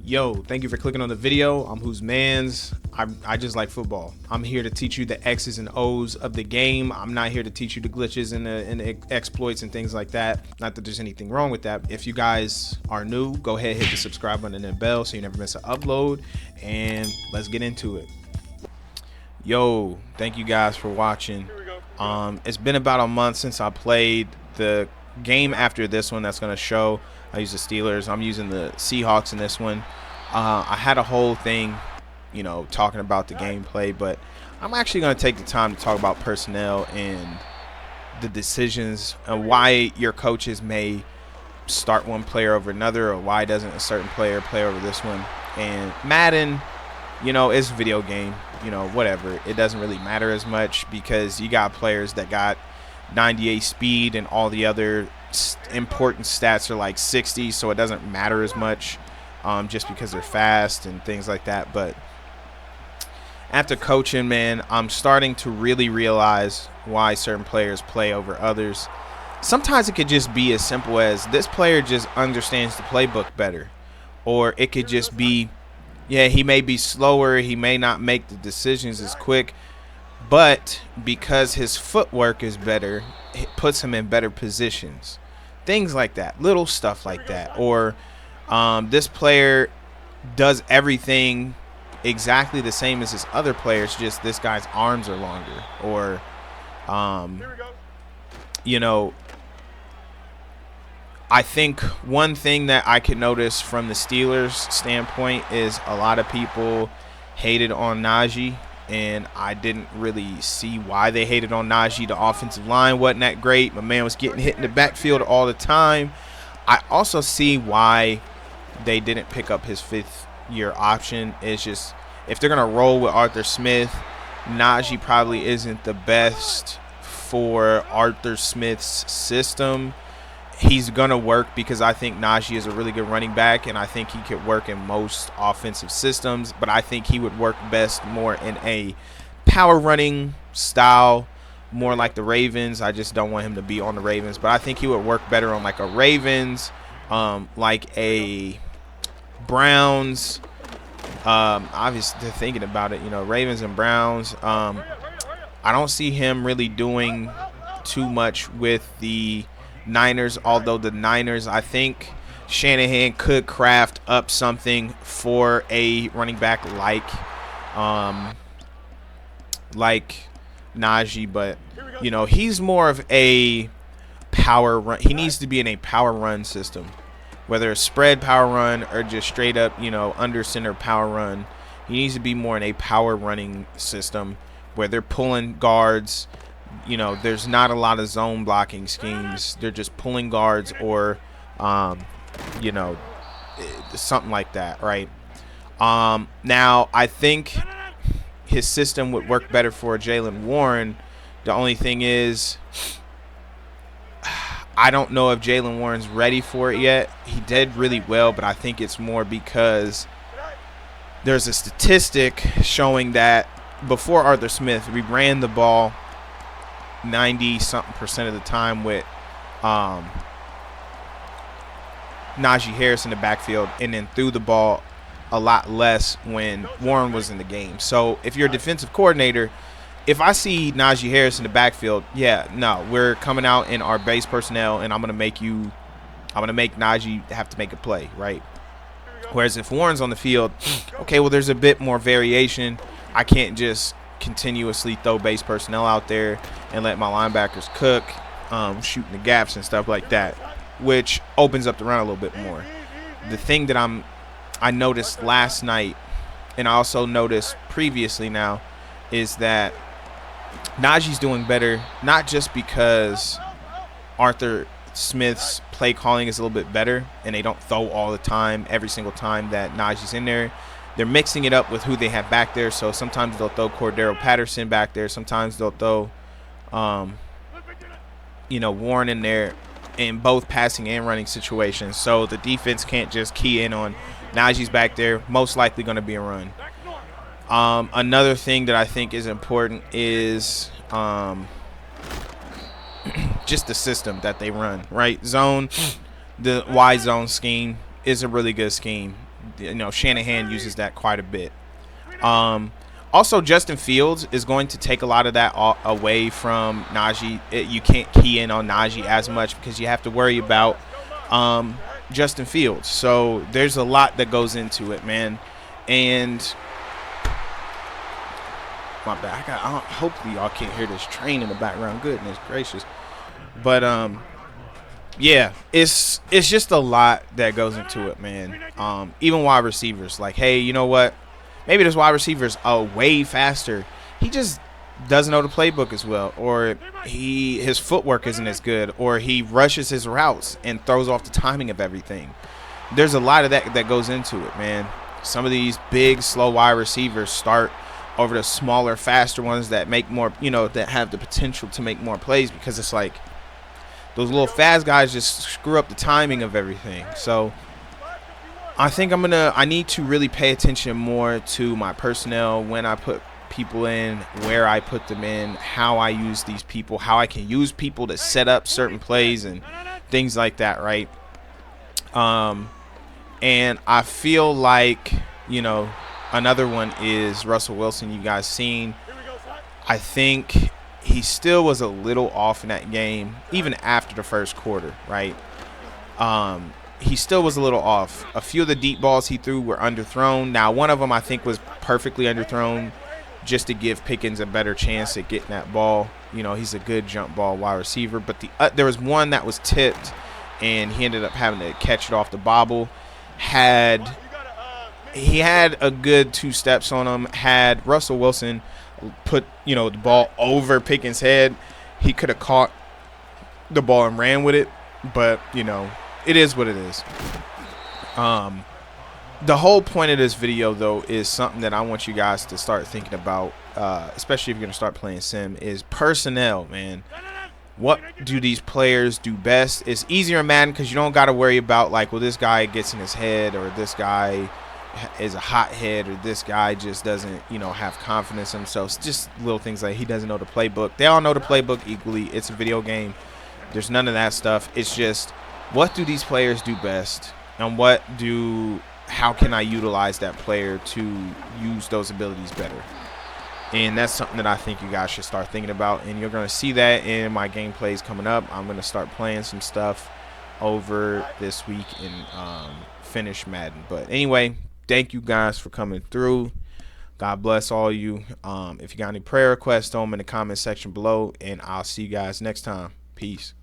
Yo, thank you for clicking on the video. I'm Who's Mans. I just like football. I'm here to teach you the X's and O's of the game. I'm not here to teach you the glitches and the exploits and things like that. Not that there's anything wrong with that. If you guys are new, go ahead, hit the subscribe button and the bell so you never miss an upload. And let's get into it. Yo, thank you guys for watching. It's been about a month since I played the game after this one that's going to show. I use the Steelers. I'm using the Seahawks in this one. I had a whole thing, talking about the gameplay, but I'm actually going to take the time to talk about personnel and the decisions and why your coaches may start one player over another, or why doesn't a certain player play over this one. And Madden, it's a video game, whatever. It doesn't really matter as much because you got players that got 98 speed and all the other important stats are like 60, so it doesn't matter as much just because they're fast and things like that. But after coaching, man, I'm starting to really realize why certain players play over others. Sometimes it could just be as simple as this player just understands the playbook better, or it could just be, yeah, he may be slower, he may not make the decisions as quick, but because his footwork is better, it puts him in better positions. Things like that, little stuff like that. Or this player does everything exactly the same as his other players, just this guy's arms are longer. Or, I think one thing that I could notice from the Steelers' standpoint is a lot of people hated on Najee. And I didn't really see why they hated on Najee. The offensive line wasn't that great. My man was getting hit in the backfield all the time. I also see why they didn't pick up his fifth-year option. It's just, if they're going to roll with Arthur Smith, Najee probably isn't the best for Arthur Smith's system. He's going to work because I think Najee is a really good running back, and I think he could work in most offensive systems, but I think he would work best more in a power running style, more like the Ravens. I just don't want him to be on the Ravens, but I think he would work better on like a Ravens, like a Browns. Obviously, thinking about it, Ravens and Browns. I don't see him really doing too much with the Niners, although the Niners, I think Shanahan could craft up something for a running back like Najee, but he's more of a power run. He needs to be in a power run system, whether it's spread power run or just straight up under center power run. He needs to be more in a power running system where they're pulling guards. There's not a lot of zone blocking schemes. They're just pulling guards or, something like that, right? Now, I think his system would work better for Jaylen Warren. The only thing is, I don't know if Jaylen Warren's ready for it yet. He did really well, but I think it's more because there's a statistic showing that before Arthur Smith, we ran the ball 90-something% of the time with Najee Harris in the backfield, and then threw the ball a lot less when Warren was in the game. So if you're a defensive coordinator, if I see Najee Harris in the backfield, we're coming out in our base personnel, and I'm gonna make Najee have to make a play, right? Whereas if Warren's on the field, okay, well, there's a bit more variation. I can't just continuously throw base personnel out there and let my linebackers cook, shooting the gaps and stuff like that, which opens up the run a little bit more. The thing that I noticed last night, and I also noticed previously now, is that Najee's doing better, not just because Arthur Smith's play calling is a little bit better and they don't throw all the time every single time that Najee's in there. They're mixing it up with who they have back there. So sometimes they'll throw Cordero Patterson back there. Sometimes they'll throw, Warren in there in both passing and running situations. So the defense can't just key in on Najee's back there. Most likely going to be a run. Another thing that I think is important is just the system that they run, right? Zone, the Y zone scheme is a really good scheme. You know, Shanahan uses that quite a bit. Also, Justin Fields is going to take a lot of that away from Najee. You can't key in on Najee as much because you have to worry about Justin Fields. So there's a lot that goes into it, man. And my bad. Hopefully y'all can't hear this train in the background. Goodness gracious. But yeah, it's just a lot that goes into it, man. Even wide receivers, like, hey, you know what? Maybe this wide receiver's way faster. He just doesn't know the playbook as well, or his footwork isn't as good, or he rushes his routes and throws off the timing of everything. There's a lot of that goes into it, man. Some of these big, slow wide receivers start over the smaller, faster ones that make more, you know, that have the potential to make more plays, because it's like those little fast guys just screw up the timing of everything. So I think I need to really pay attention more to my personnel, when I put people in, where I put them in, how I use these people, how I can use people to set up certain plays and things like that, right? And I feel like, you know, another one is Russell Wilson. You guys seen, I think he still was a little off in that game, even after the first quarter, right? He still was a little off. A few of the deep balls he threw were underthrown. Now, one of them I think was perfectly underthrown just to give Pickens a better chance at getting that ball. You know, he's a good jump ball wide receiver. But there was one that was tipped, and he ended up having to catch it off the bobble. He had a good 2 steps on him. Had Russell Wilson put, you know, the ball over Pickens' head, he could have caught the ball and ran with it. But, you know, it is what it is. The whole point of this video, though, is something that I want you guys to start thinking about, especially if you're going to start playing sim, is personnel, man. What do these players do best? It's easier in Madden because you don't got to worry about, like, well, this guy gets in his head, or this guy is a hothead, or this guy just doesn't, you know, have confidence in himself. It's just little things like he doesn't know the playbook. They all know the playbook equally. It's a video game. There's none of that stuff. It's just, what do these players do best, and how can I utilize that player to use those abilities better? And that's something that I think you guys should start thinking about, and you're going to see that in my gameplays coming up. I'm going to start playing some stuff over this week and finish Madden. But anyway, thank you guys for coming through. God bless all of you. If you got any prayer requests, throw them in the comment section below, and I'll see you guys next time. Peace.